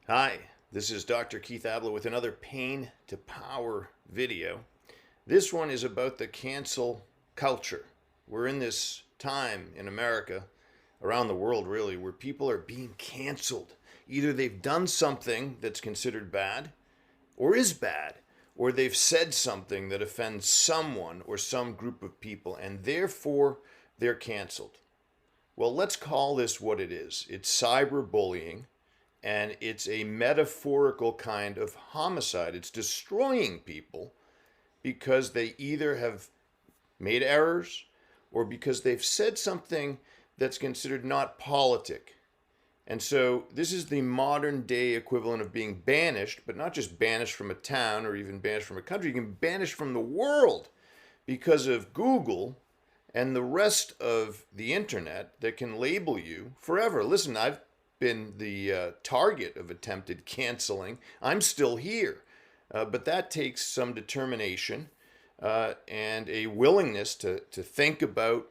Hi, this is Dr. Keith Ablow with another Pain to Power video. This one is about the cancel culture. We're in this time in America, around the world really, where people are being canceled. Either they've done something that's considered bad, or is bad, or they've said something that offends someone or some group of people, and therefore they're canceled. Well, let's call this what it is. It's cyberbullying, and it's a metaphorical kind of homicide. It's destroying people because they either have made errors or because they've said something that's considered not politic. And so this is the modern day equivalent of being banished, but not just banished from a town or even banished from a country. You can be banished from the world because of Google and the rest of the internet that can label you forever. Listen, I've been the target of attempted canceling. I'm still here. But that takes some determination and a willingness to think about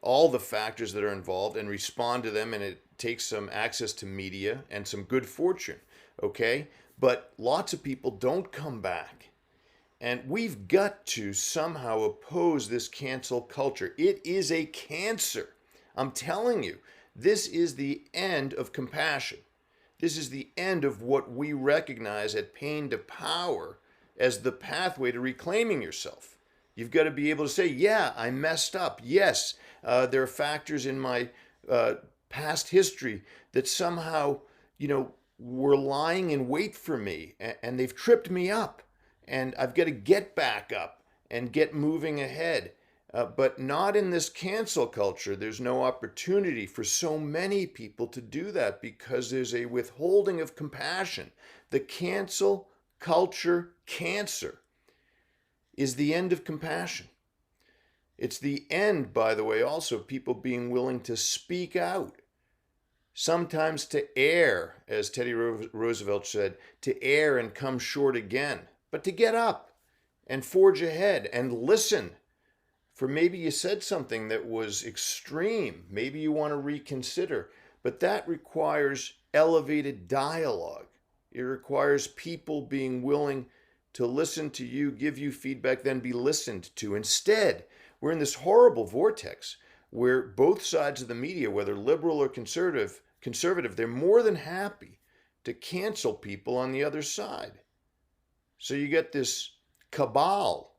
all the factors that are involved and respond to them. And it takes some access to media and some good fortune. Okay? But lots of people don't come back. And we've got to somehow oppose this cancel culture. It is a cancer. I'm telling you. This is the end of compassion. This is the end of what we recognize at Pain to Power as the pathway to reclaiming yourself. You've got to be able to say, yeah, I messed up. Yes, there are factors in my past history that somehow, were lying in wait for me and they've tripped me up. And I've got to get back up and get moving ahead. But not in this cancel culture. There's no opportunity for so many people to do that because there's a withholding of compassion. The cancel culture cancer is the end of compassion. It's the end, by the way, also of people being willing to speak out. Sometimes to err, as Teddy Roosevelt said, to err and come short again. But to get up and forge ahead and listen. For maybe you said something that was extreme. Maybe you want to reconsider. But that requires elevated dialogue. It requires people being willing to listen to you, give you feedback, then be listened to. Instead, we're in this horrible vortex where both sides of the media, whether liberal or conservative, they're more than happy to cancel people on the other side. So you get this cabal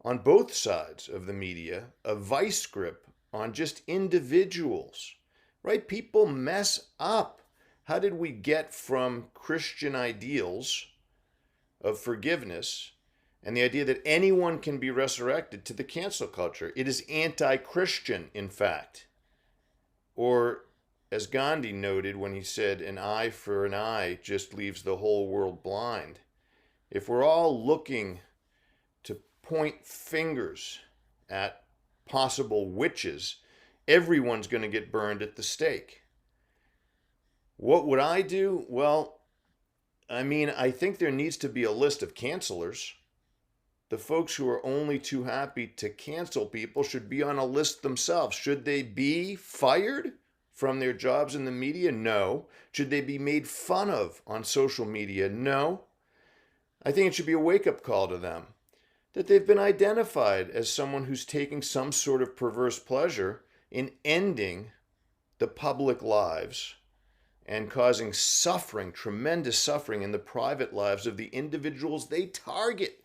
on both sides of the media, a vice grip on just individuals, right? People mess up. How did we get from Christian ideals of forgiveness and the idea that anyone can be resurrected to the cancel culture? It is anti-Christian, in fact. Or as Gandhi noted when he said, an eye for an eye just leaves the whole world blind. If we're all looking to point fingers at possible witches, everyone's going to get burned at the stake. What would I do? Well, I think there needs to be a list of cancelers. The folks who are only too happy to cancel people should be on a list themselves. Should they be fired from their jobs in the media? No. Should they be made fun of on social media? No. I think it should be a wake-up call to them that they've been identified as someone who's taking some sort of perverse pleasure in ending the public lives and causing suffering, tremendous suffering in the private lives of the individuals they target.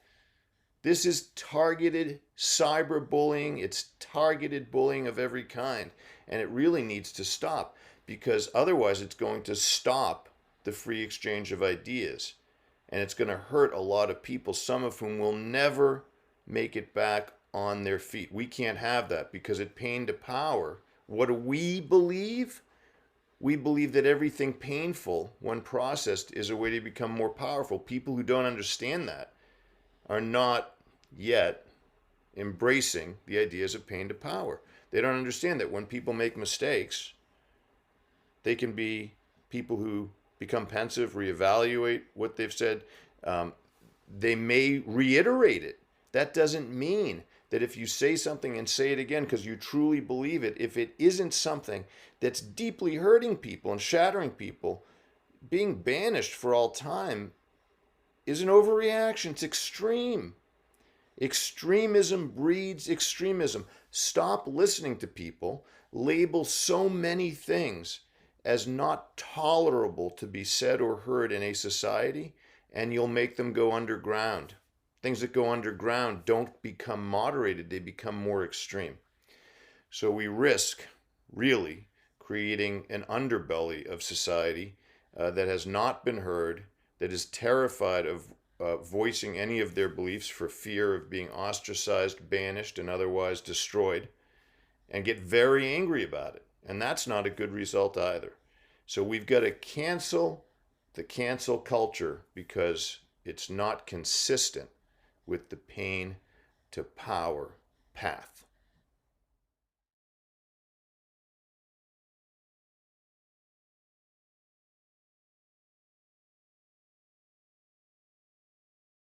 This is targeted cyberbullying. It's targeted bullying of every kind. And it really needs to stop because otherwise it's going to stop the free exchange of ideas. And it's going to hurt a lot of people, some of whom will never make it back on their feet. We can't have that because at Pain to Power, what do we believe? We believe that everything painful, when processed, is a way to become more powerful. People who don't understand that are not yet embracing the ideas of Pain to Power. They don't understand that when people make mistakes, they can be people who become pensive, reevaluate what they've said. They may reiterate it. That doesn't mean that if you say something and say it again because you truly believe it, if it isn't something that's deeply hurting people and shattering people, being banished for all time is an overreaction. It's extreme. Extremism breeds extremism. Stop listening to people label so many things as not tolerable to be said or heard in a society, and you'll make them go underground. Things that go underground don't become moderated, they become more extreme. So we risk really creating an underbelly of society that has not been heard, that is terrified of voicing any of their beliefs for fear of being ostracized, banished, and otherwise destroyed, and get very angry about it. And that's not a good result either. So we've got to cancel the cancel culture because it's not consistent with the pain to power path.